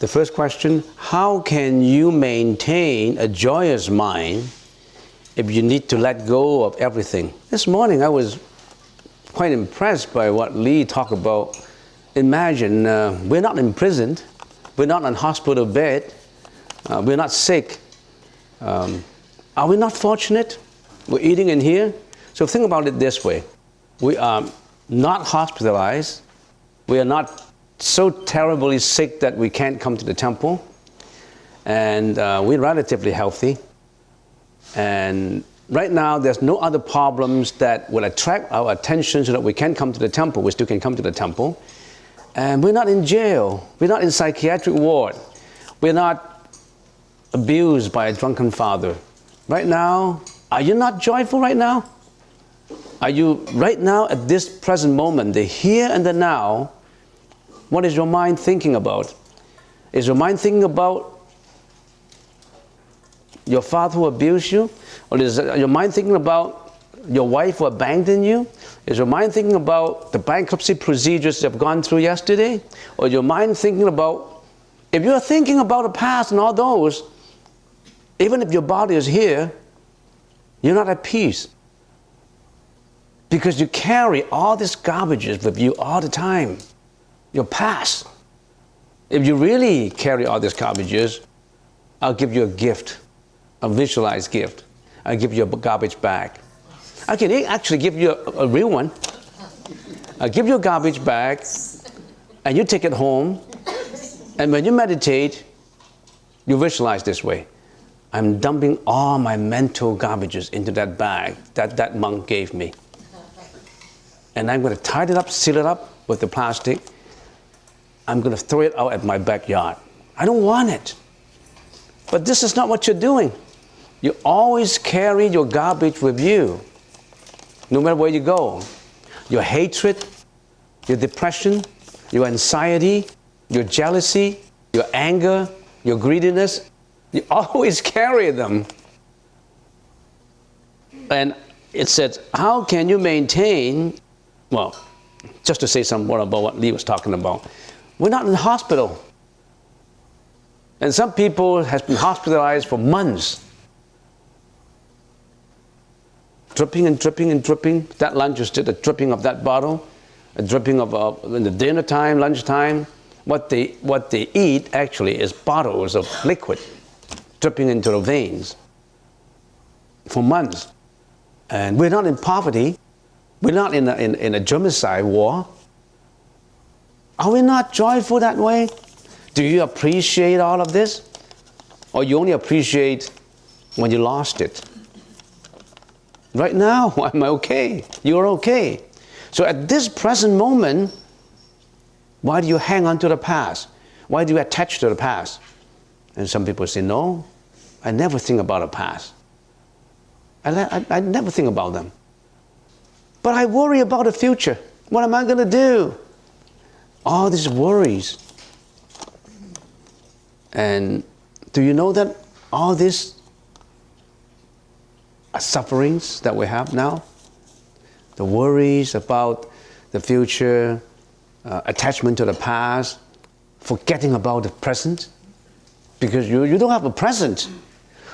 The first question, how can you maintain a joyous mind if you need to let go of everything? This morning I was quite impressed by what Lee talked about. Imagine we're not imprisoned, we're not on hospital bed, we're not sick. Are we not fortunate? We're eating in here. So think about it this way. We are not hospitalized. We are not so terribly sick that we can't come to the temple. And we're relatively healthy. And right now, there's no other problems that will attract our attention so that we can come to the temple. We still can come to the temple. And we're not in jail. We're not in psychiatric ward. We're not abused by a drunken father. Right now, are you not joyful right now? Are you right now at this present moment, the here and the now, what is your mind thinking about? Is your mind thinking about your father who abused you? Or is your mind thinking about your wife who abandoned you? Is your mind thinking about the bankruptcy procedures you have gone through yesterday? Or your mind thinking about, if you're thinking about the past and all those, even if your body is here, you're not at peace. Because you carry all these garbages with you all the time. Your past. If you really carry all these garbages, I'll give you a gift, a visualized gift. I'll give you a garbage bag. I can actually give you a real one. I'll give you a garbage bag, and you take it home, and when you meditate, you visualize this way. I'm dumping all my mental garbages into that bag that monk gave me. And I'm going to tie it up, seal it up with the plastic. I'm going to throw it out at my backyard. I don't want it. But this is not what you're doing. You always carry your garbage with you, no matter where you go. Your hatred, your depression, your anxiety, your jealousy, your anger, your greediness, you always carry them. And it says, how can you maintain, well, just to say some more about what Lee was talking about, we're not in the hospital. And some people has been hospitalized for months. Dripping and dripping and dripping. That lunch is just a dripping of that bottle, a dripping of in the dinner time, lunchtime. What they eat actually is bottles of liquid dripping into the veins for months. And we're not in poverty. We're not in a genocide war. Are we not joyful that way? Do you appreciate all of this? Or you only appreciate when you lost it? Right now, I'm okay. You're okay. So at this present moment, why do you hang on to the past? Why do you attach to the past? And some people say, no, I never think about the past. I never think about them. But I worry about the future. What am I going to do? All these worries. And do you know that all these sufferings that we have now, the worries about the future, attachment to the past, forgetting about the present, because you don't have a present.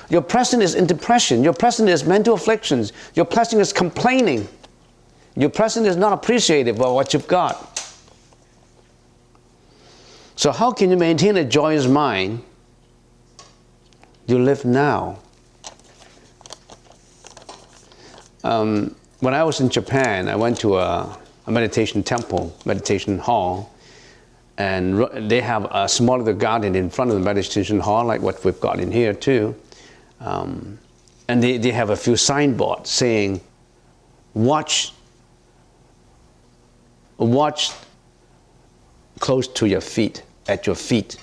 Your present is in depression. Your present is mental afflictions. Your present is complaining. Your present is not appreciative of what you've got. So how can you maintain a joyous mind? You live now. When I was in Japan, I went to a meditation temple, meditation hall, and they have a small little garden in front of the meditation hall, like what we've got in here too. And they have a few signboards saying, watch close to your feet, at your feet.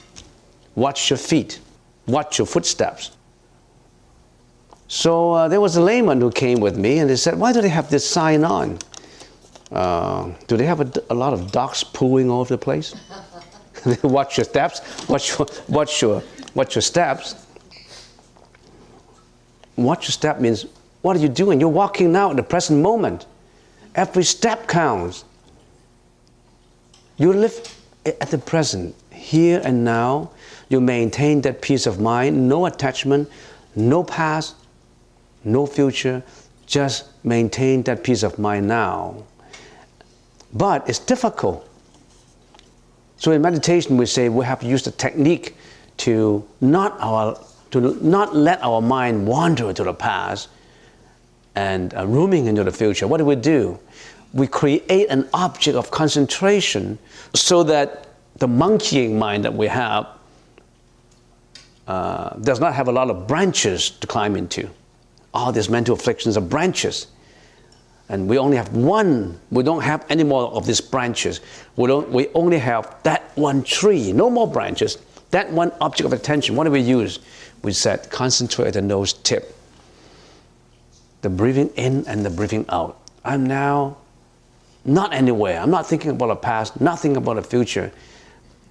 Watch your feet. Watch your footsteps. So there was a layman who came with me, and they said, why do they have this sign on? Do they have a lot of dogs pooing all over the place? Watch your steps. Watch your steps. Watch your step means, what are you doing? You're walking now at the present moment. Every step counts. You live at the present, here and now. You maintain that peace of mind, no attachment, no past, no future. Just maintain that peace of mind now. But it's difficult. So in meditation, we say we have to use the technique to not let our mind wander to the past and roaming into the future. What do? We create an object of concentration so that the monkeying mind that we have does not have a lot of branches to climb into. All these mental afflictions are branches. And we only have one. We don't have any more of these branches. We only have that one tree, no more branches. That one object of attention. What do we use? We said concentrate at the nose tip. The breathing in and the breathing out. I'm now not anywhere. I'm not thinking about the past, nothing about the future.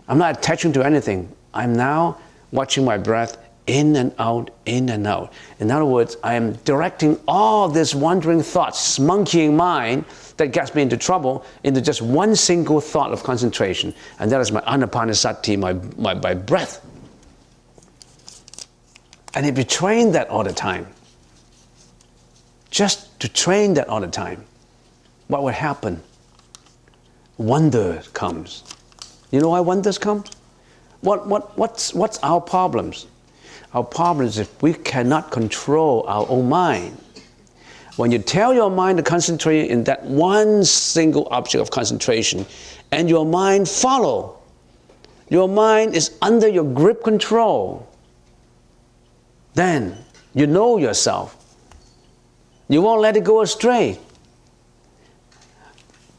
I'm not attaching to anything. I'm now watching my breath in and out, in and out. In other words, I am directing all these wandering thoughts, monkeying mind that gets me into trouble, into just one single thought of concentration. And that is my anapanasati, my breath. And if you train that all the time, just to train that all the time, what will happen? Wonder comes. You know why wonders come? What's our problems? Our problem is if we cannot control our own mind. When you tell your mind to concentrate in that one single object of concentration, and your mind follow, your mind is under your grip control, then you know yourself. You won't let it go astray.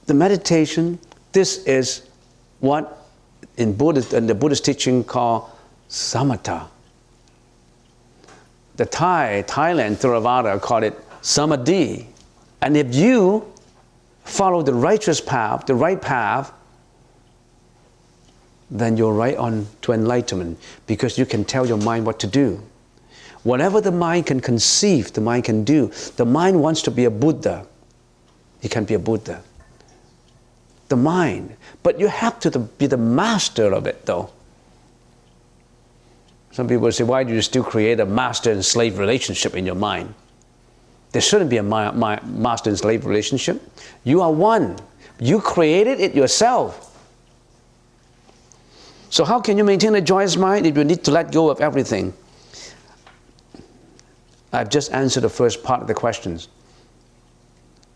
The meditation, this is what in the Buddhist teaching called samatha. The Thailand Theravada call it samadhi. And if you follow the righteous path, the right path, then you're right on to enlightenment, because you can tell your mind what to do. Whatever the mind can conceive, the mind can do. The mind wants to be a Buddha. It can be a Buddha. The mind. But you have to be the master of it, though. Some people say, why do you still create a master and slave relationship in your mind? There shouldn't be a master and slave relationship. You are one. You created it yourself. So how can you maintain a joyous mind if you need to let go of everything? I've just answered the first part of the questions.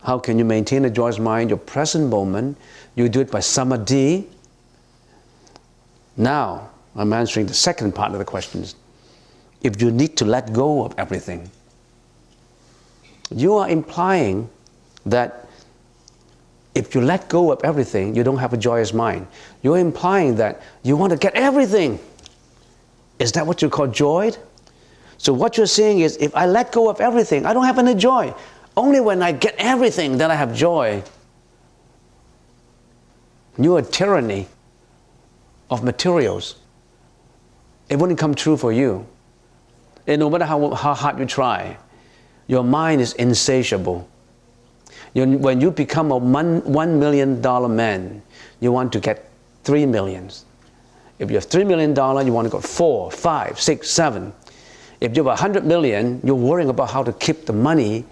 How can you maintain a joyous mind, your present moment? You do it by samadhi. Now, I'm answering the second part of the questions. If you need to let go of everything, you are implying that if you let go of everything, you don't have a joyous mind. You're implying that you want to get everything. Is that what you call joy? So what you're saying is, if I let go of everything, I don't have any joy. Only when I get everything, then I have joy. You're a tyranny of materials. It wouldn't come true for you. And no matter how hard you try, your mind is insatiable. When you become a $1 million man, you want to get 3 millions. If you have $3 million, you want to go 4, 5, 6, 7. If you have 100 million, you're worrying about how to keep the money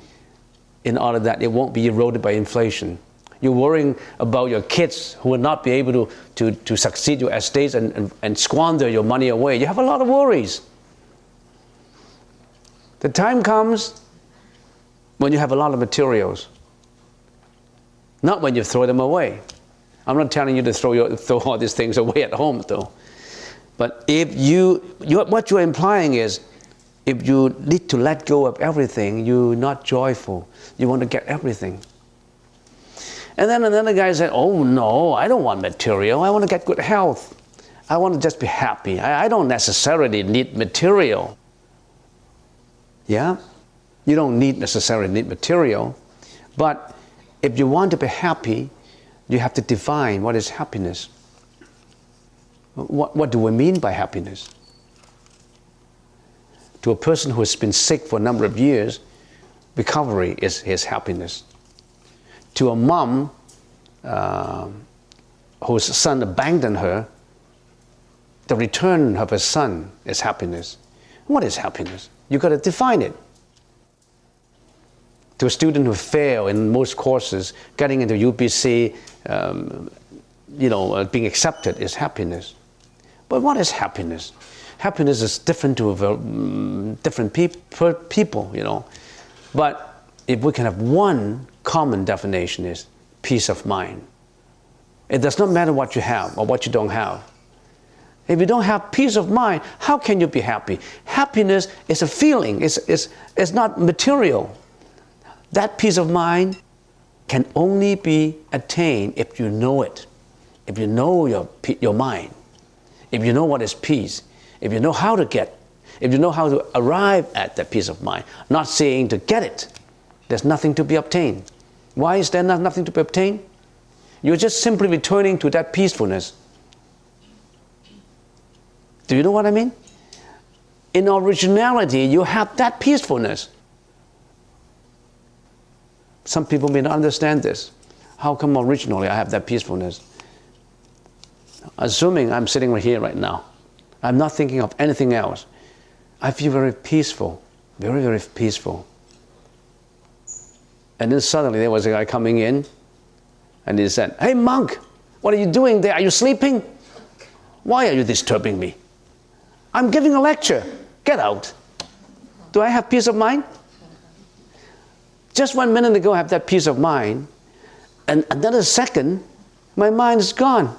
in order that it won't be eroded by inflation. You're worrying about your kids who will not be able to succeed your estates and squander your money away. You have a lot of worries. The time comes when you have a lot of materials, not when you throw them away. I'm not telling you to throw all these things away at home, though. But if what you're implying is, if you need to let go of everything, you're not joyful. You want to get everything. And then another guy said, oh no, I don't want material. I want to get good health. I want to just be happy. I don't necessarily need material. Yeah? You don't necessarily need material. But if you want to be happy, you have to define what is happiness. What do we mean by happiness? To a person who has been sick for a number of years, recovery is his happiness. To a mom whose son abandoned her, the return of a son is happiness. What is happiness? You've got to define it. To a student who fail in most courses, getting into UBC, being accepted is happiness. But what is happiness? Happiness is different to different people, But if we can have one common definition, is peace of mind. It does not matter what you have or what you don't have. If you don't have peace of mind, how can you be happy? Happiness is a feeling. It's not material. That peace of mind can only be attained if you know it. If you know your mind. If you know what is peace. If you know how to get. If you know how to arrive at that peace of mind. Not saying to get it. There's nothing to be obtained. Why is there nothing to be obtained? You're just simply returning to that peacefulness. Do you know what I mean? In originality, you have that peacefulness. Some people may not understand this. How come originally I have that peacefulness? Assuming I'm sitting right here right now, I'm not thinking of anything else. I feel very peaceful, very, very peaceful. And then suddenly there was a guy coming in, and he said, "Hey monk, what are you doing there? Are you sleeping? Why are you disturbing me? I'm giving a lecture. Get out." Do I have peace of mind? Just 1 minute ago I have that peace of mind, and another second, my mind is gone.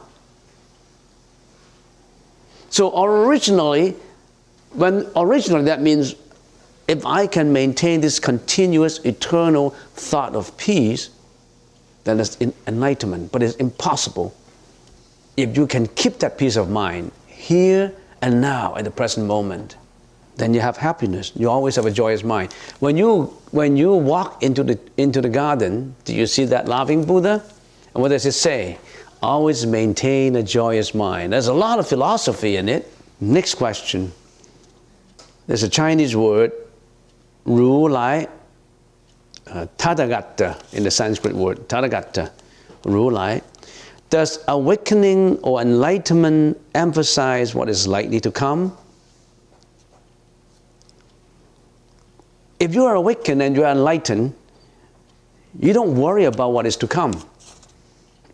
So originally that means if I can maintain this continuous, eternal thought of peace, then it's enlightenment. But it's impossible if you can keep that peace of mind here and now at the present moment. Then you have happiness. You always have a joyous mind. When you walk into the garden, do you see that laughing Buddha? And what does it say? Always maintain a joyous mind. There's a lot of philosophy in it. Next question. There's a Chinese word, 如来, Tathagata, in the Sanskrit word, Tathagata, 如来. Does awakening or enlightenment emphasize what is likely to come? If you are awakened and you are enlightened, you don't worry about what is to come.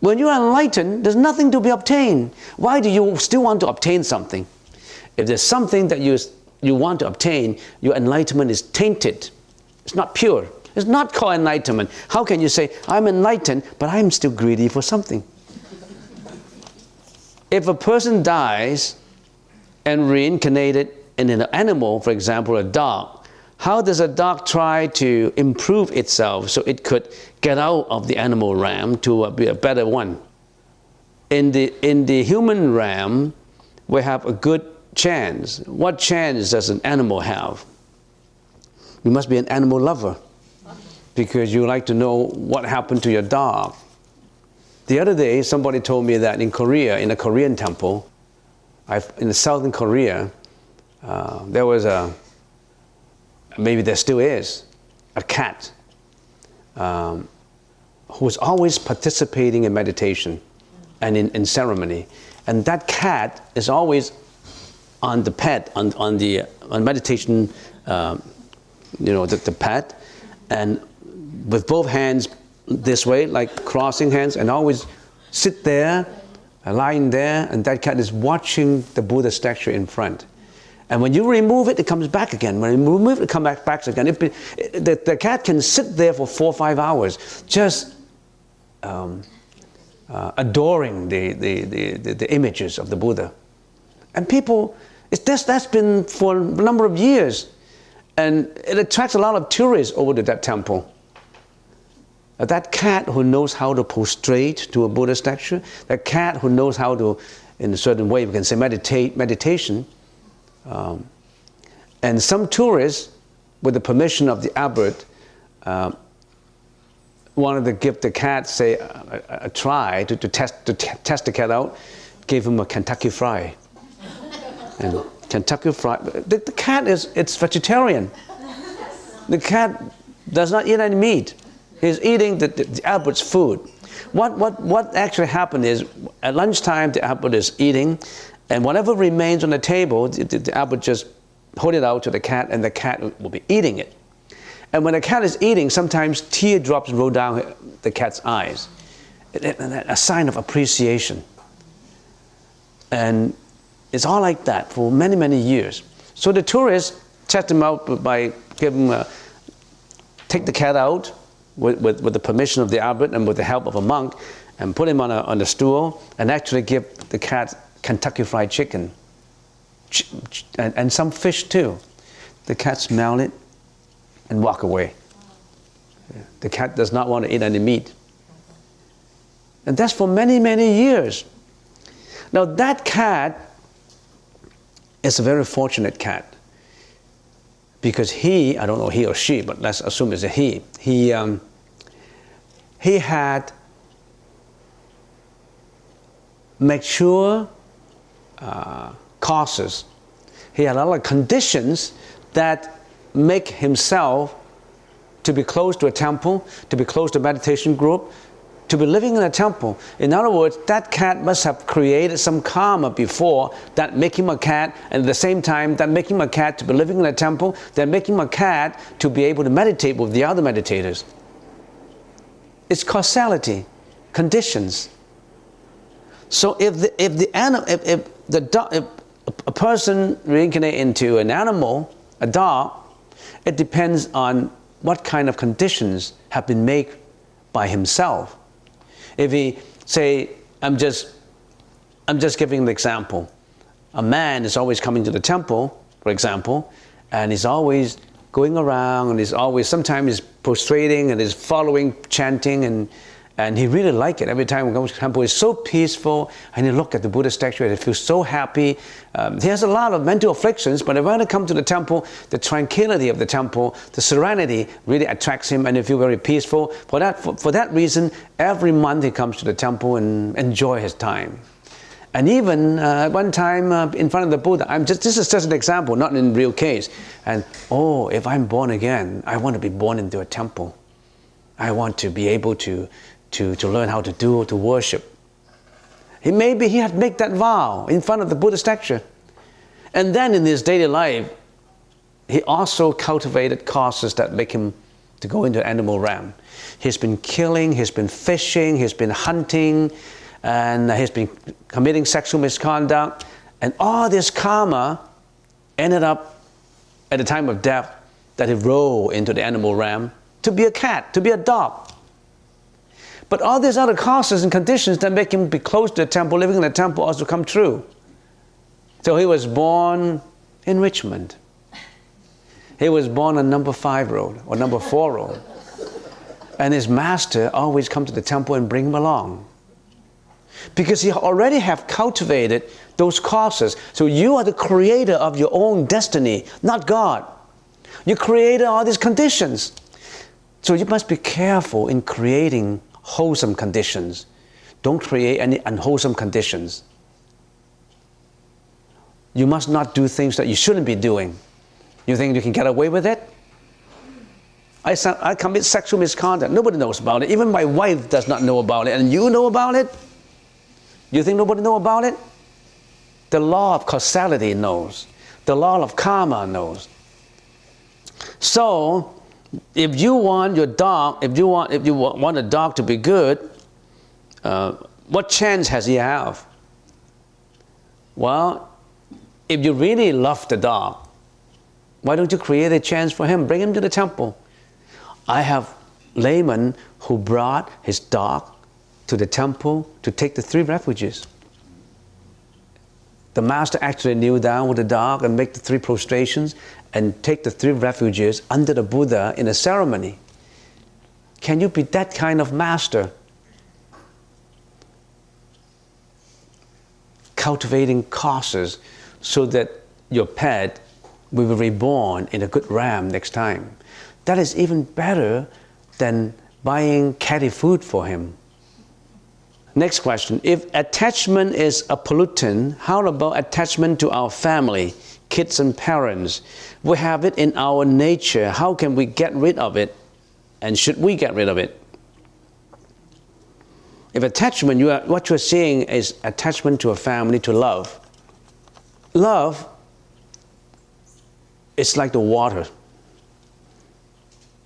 When you are enlightened, there's nothing to be obtained. Why do you still want to obtain something? If there's something that you want to obtain, your enlightenment is tainted. It's not pure. It's not called enlightenment. How can you say, I'm enlightened, but I'm still greedy for something? If a person dies and reincarnated in an animal, for example, a dog, how does a dog try to improve itself so it could get out of the animal realm to be a better one? In the human realm, we have a good chance. What chance does an animal have? You must be an animal lover because you like to know what happened to your dog. The other day, somebody told me that in Korea, in a Korean temple, in southern Korea, there was maybe there still is, a cat who was always participating in meditation and in ceremony. And that cat is always on the pad, on meditation, the pad, and with both hands this way, like crossing hands, and always sit there, lying there, and that cat is watching the Buddha statue in front. And when you remove it, it comes back again. When you remove it, it comes back again. The cat can sit there for 4 or 5 hours, just adoring the images of the Buddha. And people, that's been for a number of years. And it attracts a lot of tourists over to that temple. That cat who knows how to prostrate to a Buddha statue, that cat who knows how to, in a certain way, we can say meditation. And some tourists, with the permission of the abbot, wanted to give the cat, say, a try to test the cat out, gave him a Kentucky Fry. And Kentucky Fry, the cat it's vegetarian. The cat does not eat any meat. He's eating the abbot's food. What actually happened is, at lunchtime the abbot is eating, And whatever remains on the table, the app would just hold it out to the cat, and the cat will be eating it. And when the cat is eating, sometimes teardrops roll down the cat's eyes. A sign of appreciation. And it's all like that for many, many years. So the tourists check them out by giving take the cat out with the permission of the abbot and with the help of a monk, and put him on a stool, and actually give the cat Kentucky Fried Chicken and some fish too. The cat smell it and walk away. The cat does not want to eat any meat. And that's for many, many years. Now that cat is a very fortunate cat, because I don't know he or she, but let's assume it's a he had mature causes. He had a lot of conditions that make himself to be close to a temple, to be close to a meditation group, to be living in a temple. In other words, that cat must have created some karma before that make him a cat, and at the same time that make him a cat to be living in a temple, that make him a cat to be able to meditate with the other meditators. It's causality, conditions. So if a person reincarnate into an animal, a dog, it depends on what kind of conditions have been made by himself. If he say, I'm just giving an example. A man is always coming to the temple, for example, and he's always going around, and he's always, sometimes he's prostrating and he's following, chanting, and he really likes it. Every time he comes to the temple, it's so peaceful, and he look at the Buddha statue and he feels so happy. He has a lot of mental afflictions, but when he comes to the temple, the tranquility of the temple, the serenity really attracts him, and he feels very peaceful. For that reason, every month he comes to the temple and enjoy his time. And even one time in front of the Buddha, this is just an example, not in real case. And if I'm born again, I want to be born into a temple. I want to be able to learn how to worship. Maybe he had made that vow in front of the Buddha statue. And then in his daily life, he also cultivated causes that make him to go into the animal realm. He's been killing, he's been fishing, he's been hunting, and he's been committing sexual misconduct. And all this karma ended up at the time of death that he rolled into the animal realm to be a cat, to be a dog. But all these other causes and conditions that make him be close to the temple, living in the temple, also come true. So he was born in Richmond. He was born on number 5 road or number 4 road. And his master always come to the temple and bring him along. Because he already have cultivated those causes. So you are the creator of your own destiny, not God. You created all these conditions. So you must be careful in creating wholesome conditions. Don't create any unwholesome conditions. You must not do things that you shouldn't be doing. You think you can get away with it? I commit sexual misconduct. Nobody knows about it. Even my wife does not know about it. And you know about it? You think nobody knows about it? The law of causality knows. The law of karma knows. So, if you want your dog, if you want a dog to be good, what chance has he have? Well, if you really love the dog, why don't you create a chance for him? Bring him to the temple. I have layman who brought his dog to the temple to take the 3 refuges. The master actually kneel down with the dog and make the 3 prostrations and take the 3 refuges under the Buddha in a ceremony. Can you be that kind of master? Cultivating causes so that your pet will be reborn in a good ram next time. That is even better than buying catty food for him. Next question. If attachment is a pollutant, how about attachment to our family, kids and parents? We have it in our nature. How can we get rid of it? And should we get rid of it? If attachment, what you're seeing is attachment to a family, to love. Love is like the water.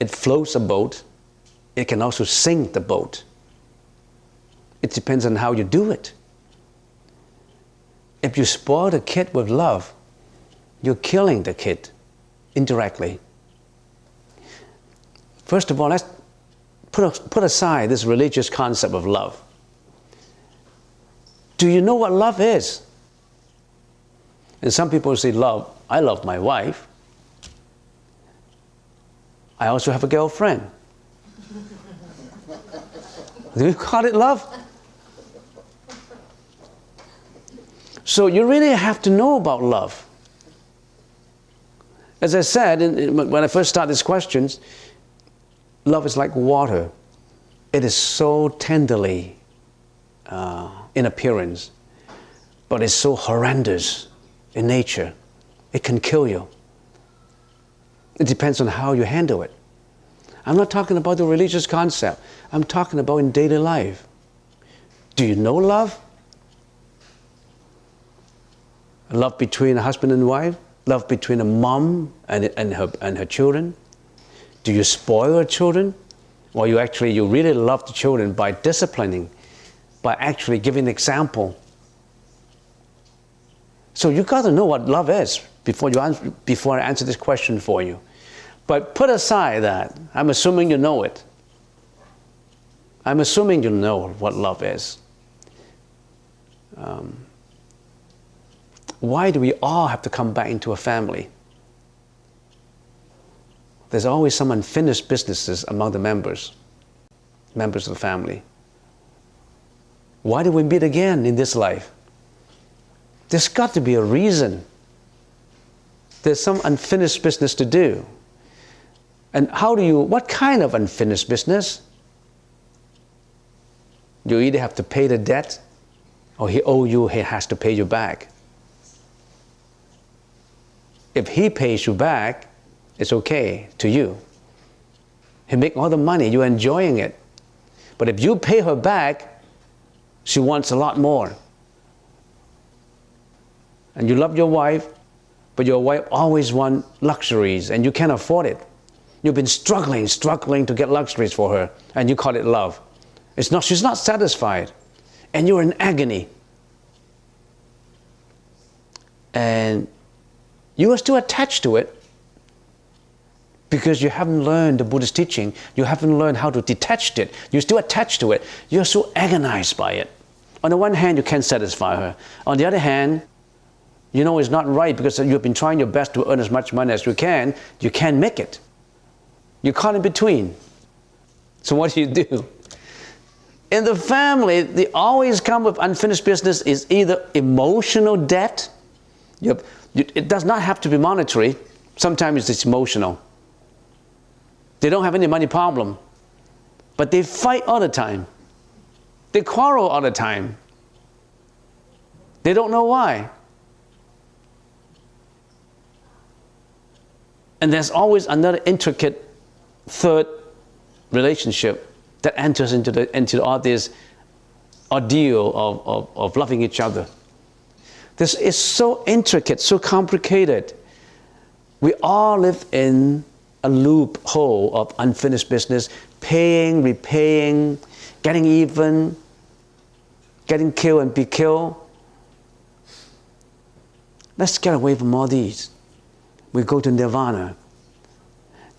It floats a boat. It can also sink the boat. It depends on how you do it. If you spoil the kid with love, you're killing the kid indirectly. First of all, let's put aside this religious concept of love. Do you know what love is? And some people say, love, I love my wife. I also have a girlfriend. Do you call it love? So you really have to know about love. As I said, when I first started these questions, love is like water. It is so tenderly in appearance, but it's so horrendous in nature. It can kill you. It depends on how you handle it. I'm not talking about the religious concept. I'm talking about in daily life. Do you know love? Love between a husband and wife? Love between a mom and her children? Do you spoil your children? Or you really love the children by disciplining, by actually giving an example? So you got to know what love is before I answer this question for you. But put aside that, I'm assuming you know it. I'm assuming you know what love is. Why do we all have to come back into a family? There's always some unfinished businesses among the members of the family. Why do we meet again in this life? There's got to be a reason. There's some unfinished business to do. And what kind of unfinished business? You either have to pay the debt, or he owes you, he has to pay you back. If he pays you back, it's okay to you. He makes all the money, you're enjoying it. But if you pay her back, she wants a lot more. And you love your wife, but your wife always wants luxuries, and you can't afford it. You've been struggling to get luxuries for her, and you call it love. She's not satisfied, and you're in agony. And you are still attached to it because you haven't learned the Buddhist teaching. You haven't learned how to detach it. You're still attached to it. You're so agonized by it. On the one hand, you can't satisfy her. On the other hand, you know it's not right because you've been trying your best to earn as much money as you can. You can't make it. You're caught in between. So what do? In the family, they always come with unfinished business is either emotional debt. It does not have to be monetary. Sometimes it's emotional. They don't have any money problem, but they fight all the time. They quarrel all the time. They don't know why. And there's always another intricate third relationship that enters into all this ordeal of loving each other. This is so intricate, so complicated. We all live in a loophole of unfinished business, paying, repaying, getting even, getting killed and be killed. Let's get away from all these. We go to nirvana.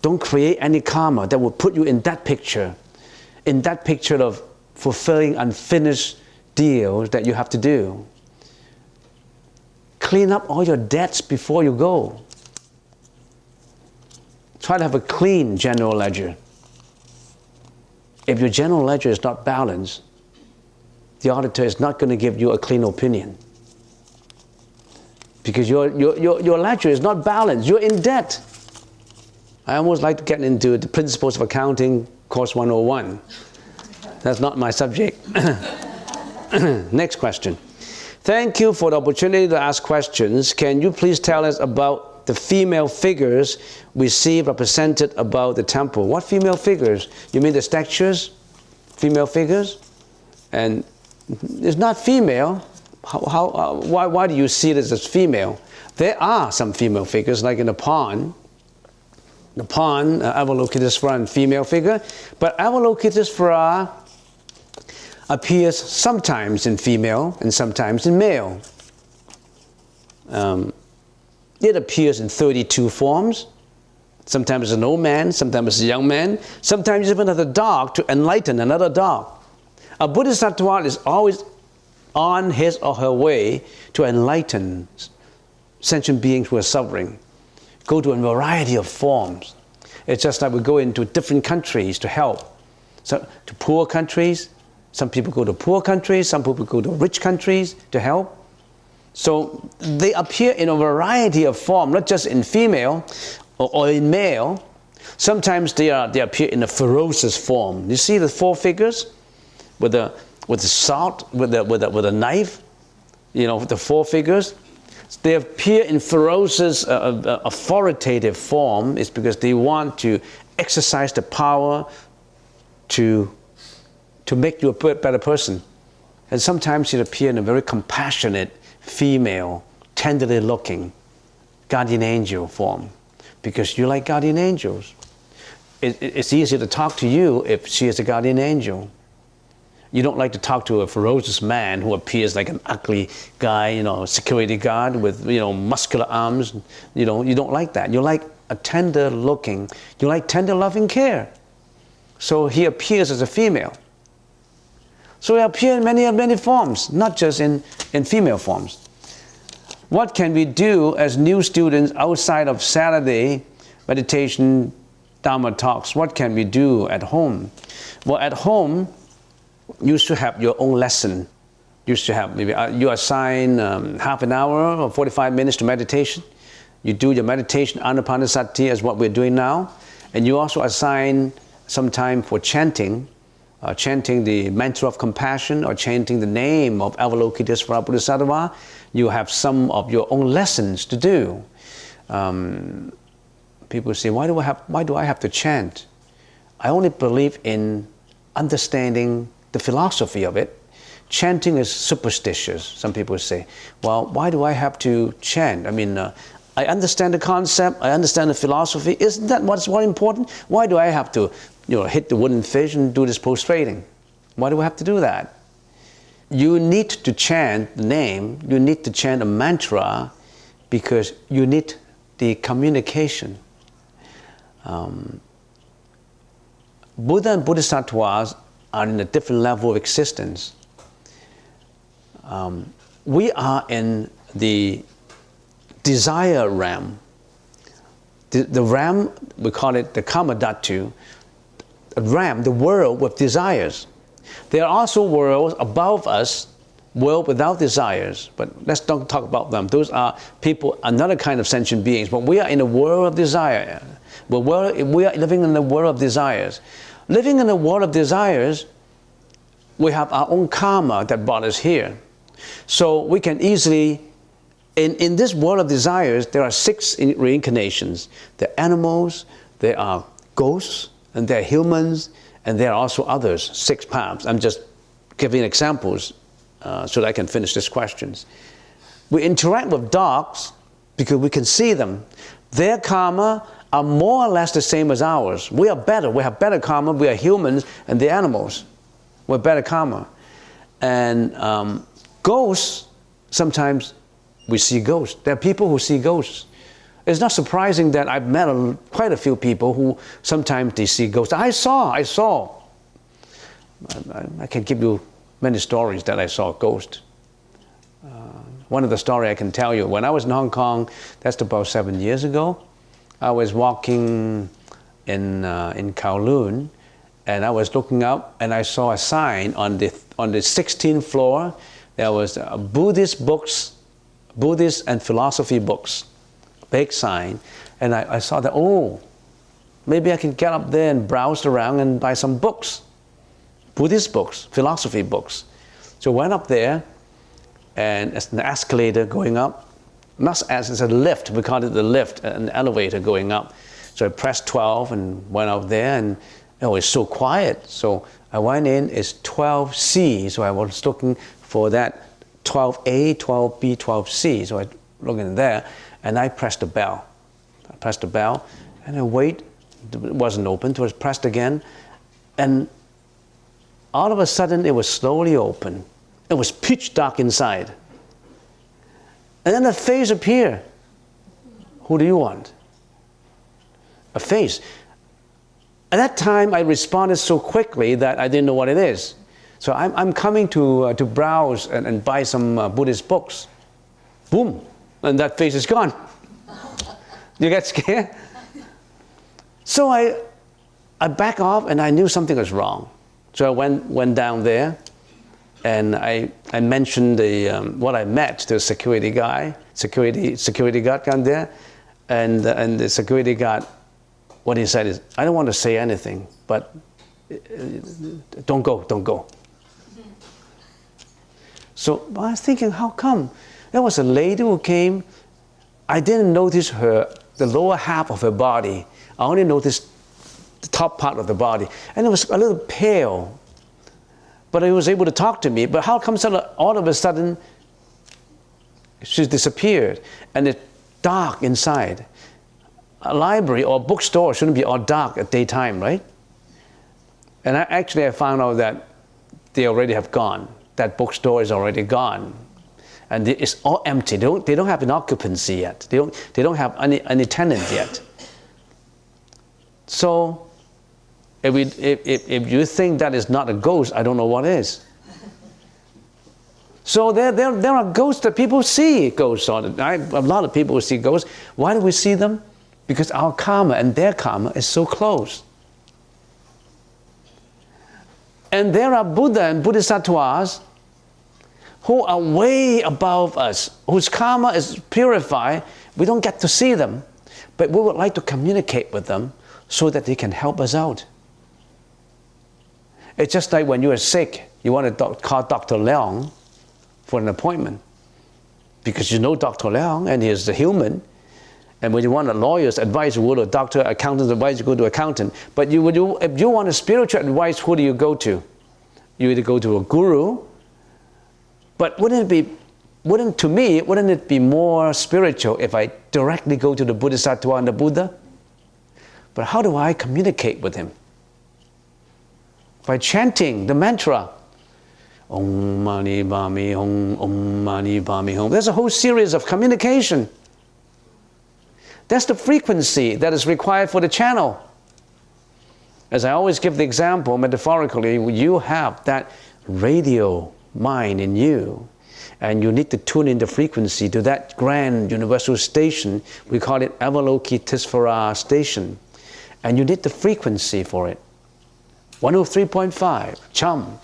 Don't create any karma that will put you in that picture of fulfilling unfinished deals that you have to do. Clean up all your debts before you go. Try to have a clean general ledger. If your general ledger is not balanced, the auditor is not going to give you a clean opinion. Because your ledger is not balanced. You're in debt. I almost like to get into the principles of accounting, course 101. That's not my subject. Next question. Thank you for the opportunity to ask questions. Can you please tell us about the female figures we see represented about the temple? What female figures? You mean the statues? Female figures? And it's not female, why do you see this as female? There are some female figures, like in the pond. The pond, Avalokitesvara, female figure, but Avalokitesvara appears sometimes in female and sometimes in male. It appears in 32 forms. Sometimes as an old man, sometimes as a young man, sometimes even as a dog to enlighten another dog. A Bodhisattva is always on his or her way to enlighten sentient beings who are suffering. Go to a variety of forms. It's just like we go into different countries to help. So to poor countries, some people go to poor countries, some people go to rich countries to help. So they appear in a variety of forms, not just in female or in male. Sometimes they appear in a ferocious form. You see the four figures with the sword, with a knife. You know, the four figures. They appear in ferocious, authoritative form. It's because they want to exercise the power to make you a better person. And sometimes it appears in a very compassionate, female, tenderly looking guardian angel form, because you like guardian angels. It's easier to talk to you if she is a guardian angel. You don't like to talk to a ferocious man who appears like an ugly guy, you know, security guard with, you know, muscular arms. You know, you don't like that. You like a tender looking, you like tender loving care. So he appears as a female. So he appears in many forms, not just in female forms. What can we do as new students outside of Saturday meditation, Dharma talks? What can we do at home? Well, at home, you should have your own lesson. You should have, maybe you assign half an hour or 45 minutes to meditation. You do your meditation, Anapanasati, as what we're doing now. And you also assign some time for chanting, chanting the mantra of compassion or chanting the name of Avalokitesvara Bodhisattva. You have some of your own lessons to do. People say, why do I have to chant? I only believe in understanding the philosophy of it. Chanting is superstitious. Some people say, well, why do I have to chant? I mean, I understand the concept, I understand the philosophy. Isn't that what's more important? Why do I have to, you know, hit the wooden fish and do this prostrating? Why do I have to do that? You need to chant the name, you need to chant a mantra because you need the communication. Buddha and Bodhisattvas are in a different level of existence. We are in the desire realm. The realm, we call it the Kamadhatu, realm, the world with desires. There are also worlds above us, world without desires, but let's not talk about them. Those are people, another kind of sentient beings, but we are in a world of desire. We are living in the world of desires. Living in the world of desires, we have our own karma that brought us here. So we can easily, in this world of desires, there are 6 reincarnations. There are animals, there are ghosts, and there are humans, and there are also others, 6 paths. I'm just giving examples so that I can finish these questions. We interact with dogs because we can see them. Their karma are more or less the same as ours. We are better, we have better karma, we are humans, and they're animals. We're better karma. And ghosts, sometimes we see ghosts. There are people who see ghosts. It's not surprising that I've met quite a few people who sometimes they see ghosts. I saw. I can give you many stories that I saw a ghost. One of the stories I can tell you, when I was in Hong Kong, that's about 7 years ago, I was walking in Kowloon, and I was looking up, and I saw a sign on the 16th floor. There was Buddhist books, Buddhist and philosophy books, big sign, and I saw that, oh, maybe I can get up there and browse around and buy some books, Buddhist books, philosophy books. So I went up there, and it's an escalator going up. Not as it's a lift, we call it the lift, an elevator going up. So I pressed 12 and went up there, and oh, it's so quiet. So I went in, it's 12C, so I was looking for that 12A, 12B, 12C. So I look in there, and I pressed the bell. I pressed the bell, and I wait. It wasn't open. It was pressed again, and all of a sudden, it was slowly open. It was pitch dark inside. And then a face appeared. Who do you want? A face. At that time, I responded so quickly that I didn't know what it is. So I'm coming to browse and buy some Buddhist books. Boom, and that face is gone. You get scared? So I back off, and I knew something was wrong. So I went down there, and I mentioned what I met to the security guard down there, and the security guard, what he said is, I don't want to say anything, but don't go. So I was thinking, how come? There was a lady who came. I didn't notice the lower half of her body. I only noticed the top part of the body. And it was a little pale. But he was able to talk to me. But how come all of a sudden she disappeared? And it's dark inside. A library or a bookstore shouldn't be all dark at daytime, right? And I found out that they already have gone. That bookstore is already gone. And it's all empty. They don't have an occupancy yet. They don't have any tenant yet. So if you think that is not a ghost, I don't know what is. So there are ghosts that people see ghosts on it. A lot of people see ghosts. Why do we see them? Because our karma and their karma is so close. And there are Buddha and Bodhisattvas who are way above us, whose karma is purified. We don't get to see them, but we would like to communicate with them so that they can help us out. It's just like when you are sick, you want to call Dr. Leong for an appointment because you know Dr. Leong and he is a human. And when you want a lawyer's advice, you go to a doctor, accountant's advice, you go to an accountant. But if you want a spiritual advice, who do you go to? You either go to a guru. But wouldn't it be more spiritual if I directly go to the Bodhisattva and the Buddha? But how do I communicate with him? By chanting the mantra. Om Mani Padme Hum, Om Mani Padme Hum. There's a whole series of communication. That's the frequency that is required for the channel. As I always give the example, metaphorically, you have that radio mind in you, and you need to tune in the frequency to that grand universal station. We call it Avalokitesvara station. And you need the frequency for it. 103.5, Chum,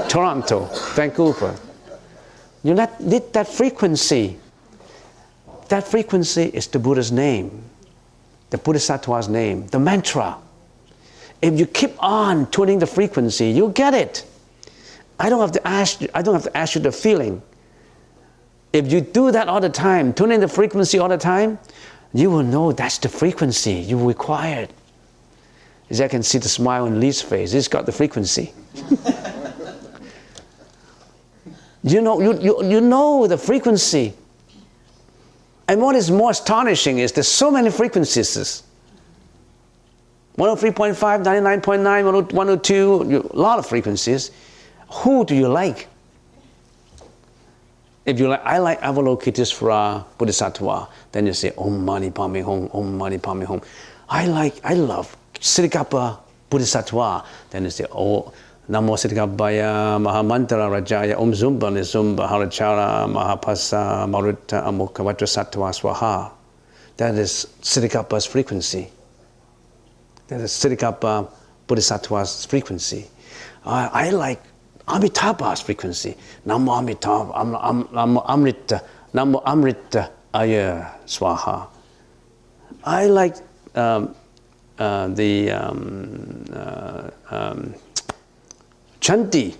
Toronto, Vancouver. You need that frequency. That frequency is the Buddha's name, the Bodhisattva's name, the mantra. If you keep on tuning the frequency, you'll get it. I don't have to ask you the feeling. If you do that all the time, tuning the frequency all the time, you will know that's the frequency you require. As I can see the smile on Lee's face, he's got the frequency. You know the frequency. And what is more astonishing is there's so many frequencies. 103.5, 99.9, 102, a lot of frequencies. Who do you like? If you like, I like Avalokitesvara Bodhisattva, then you say Om Mani Padme Hum, Om Mani Padme Hum. I love Siddhikappa Bodhisattva, then you say Oh Namo Siddhikappaya Mahamantra Rajaya Om Zumba Nizumba Harachara Mahapasa Marutta Amukavatra Sattva Swaha. That is Siddhikappa's frequency. That is Siddhikappa Bodhisattva's frequency. I like Amitabha's frequency. Namo Amitabha, Namo Amrita, Namo Amrita Aya Swaha. I like Chanti.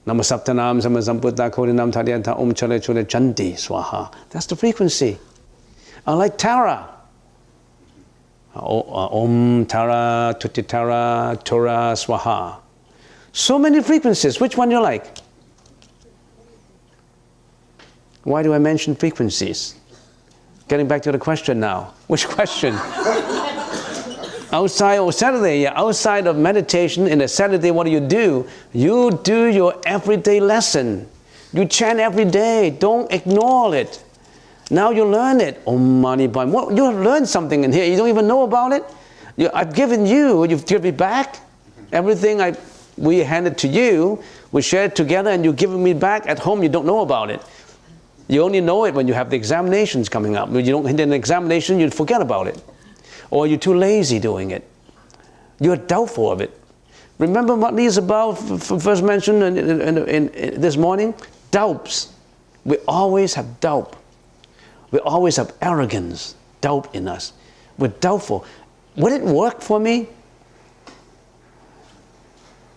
Namo Saptanam Samasamputa Kodinam Tadhyanta Om Chale Chule Chanti Swaha. That's the frequency. I like Tara. Om Tara Tuti Tara Tora Swaha. So many frequencies. Which one do you like? Why do I mention frequencies? Getting back to the question now. Which question? Outside of Saturday, yeah, outside of meditation, in a Saturday, what do? You do your everyday lesson. You chant every day. Don't ignore it. Now you learn it. Om Mani Padme. What, you learned something in here. You don't even know about it. I've given you. You've given me back. Everything we handed to you, we shared together, and you've given me back. At home, you don't know about it. You only know it when you have the examinations coming up. When you don't hit an examination, you forget about it. Or you're too lazy doing it. You're doubtful of it. Remember what Lee is about, first mentioned in this morning? Doubts. We always have doubt. We always have arrogance, doubt in us. We're doubtful. Would it work for me?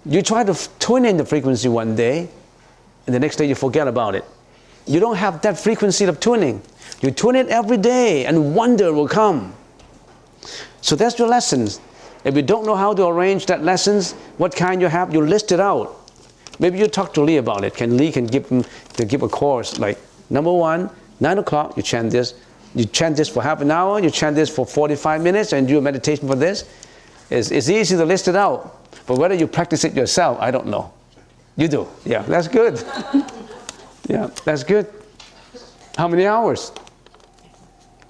You try to tune in the frequency one day, and the next day you forget about it. You don't have that frequency of tuning. You tune it every day, and wonder will come. So that's your lessons. If you don't know how to arrange that lessons, what kind you have, you list it out. Maybe you talk to Lee about it. Lee can give a course like, number 1, 9 o'clock, you chant this. You chant this for half an hour, you chant this for 45 minutes, and do a meditation for this. It's easy to list it out. But whether you practice it yourself, I don't know. You do. Yeah, that's good. Yeah, that's good. How many hours?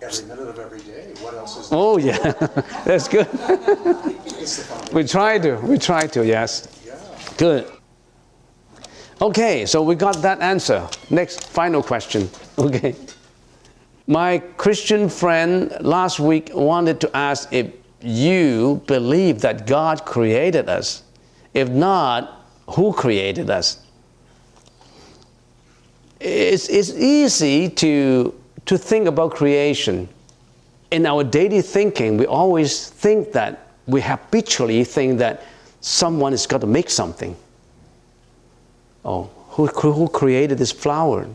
Every minute of every day. What else is? Oh yeah, that's good. We try to, yes. Yeah. Good. Okay, so we got that answer. Next, final question. Okay. My Christian friend last week wanted to ask if you believe that God created us. If not, who created us? It's easy to think about creation. In our daily thinking, we always think that, we habitually think that someone has got to make something. Oh, who created this flower?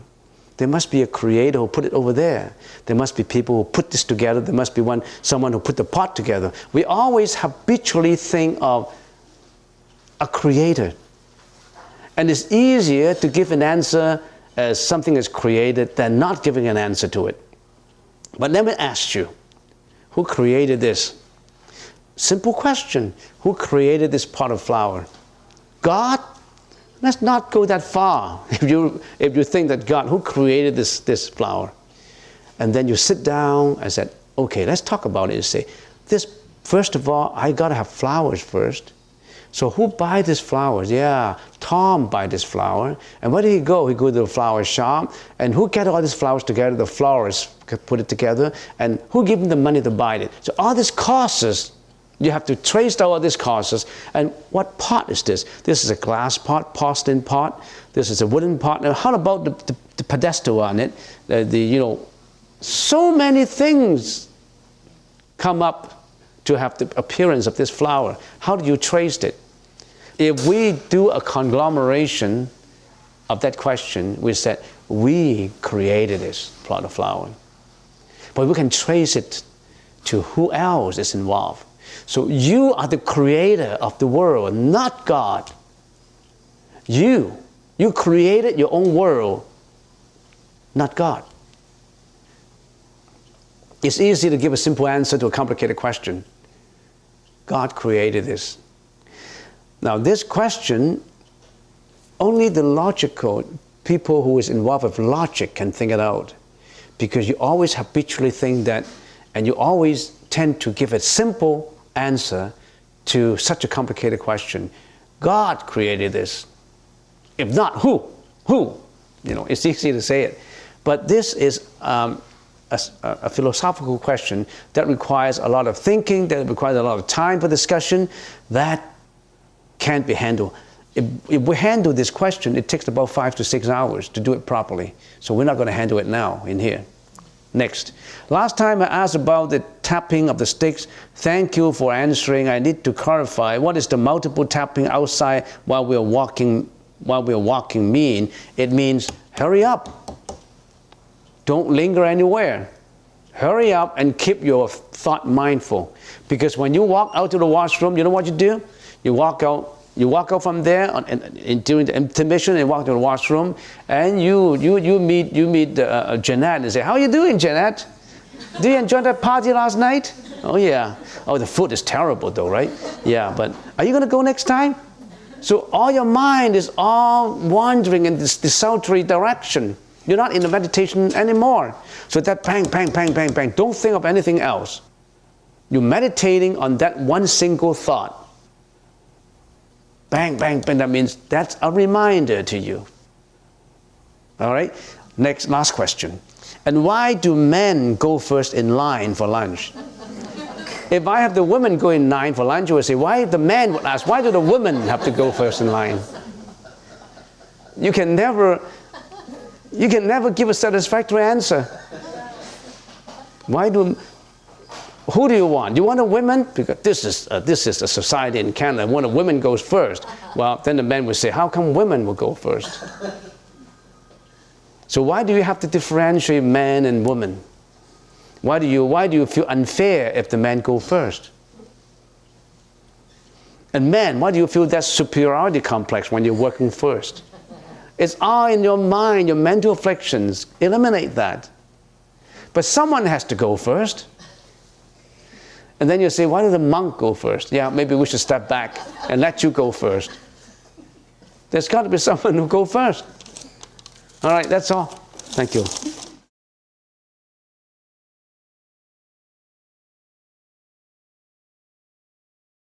There must be a creator who put it over there. There must be people who put this together. There must be someone who put the pot together. We always habitually think of a creator. And it's easier to give an answer as something is created than not giving an answer to it. But let me ask you, who created this? Simple question. Who created this pot of flower? God? Let's not go that far. If you think that God, who created this flower? And then you sit down and said, okay, let's talk about it. You say, first of all, I gotta have flowers first. So who buy these flowers? Yeah, Tom buy this flower. And where did he go? He go to the flower shop. And who get all these flowers together? The florists put it together. And who give him the money to buy it? So all these costs, you have to trace all these costs. And what pot is this? This is a glass pot, porcelain pot. This is a wooden pot. Now, how about the pedestal on it? So many things come up to have the appearance of this flower. How do you trace it? If we do a conglomeration of that question, we said, we created this plot of flower. But we can trace it to who else is involved. So you are the creator of the world, not God. You created your own world, not God. It's easy to give a simple answer to a complicated question. God created this. Now this question, only the logical people who is involved with logic can think it out. Because you always habitually think that, and you always tend to give a simple answer to such a complicated question. God created this. If not, who? Who? It's easy to say it. But this is a philosophical question that requires a lot of thinking, that requires a lot of time for discussion, that can't be handled. If we handle this question, it takes about 5 to 6 hours to do it properly. So we're not going to handle it now in here. Next. Last time I asked about the tapping of the sticks. Thank you for answering. I need to clarify, what is the multiple tapping outside while we're walking mean? It means hurry up. Don't linger anywhere. Hurry up and keep your thought mindful. Because when you walk out to the washroom, you know what you do? You walk out, You walk out from there during the intermission and walk to the washroom, and you meet Jeanette and say, "How are you doing, Jeanette? Do you enjoy that party last night?" "Oh yeah." "Oh, the food is terrible though, right?" "Yeah, but are you going to go next time?" So all your mind is all wandering in this desultory direction. You're not in the meditation anymore. So that bang, bang, bang, bang, bang. Don't think of anything else. You're meditating on that one single thought. Bang, bang, bang. That means that's a reminder to you. All right? Last question. And why do men go first in line for lunch? If I have the women go in line for lunch, you would say, why the man would ask, why do the women have to go first in line? You can never give a satisfactory answer. Who do you want? Do you want the women? Because this is a society in Canada. When a woman goes first, well, then the men would say, how come women will go first? So why do you have to differentiate man and woman? Why do you feel unfair if the men go first? And men, why do you feel that superiority complex when you're working first? It's all in your mind, your mental afflictions. Eliminate that. But someone has to go first. And then you say, why did the monk go first? Yeah, maybe we should step back and let you go first. There's got to be someone who go first. All right, that's all. Thank you.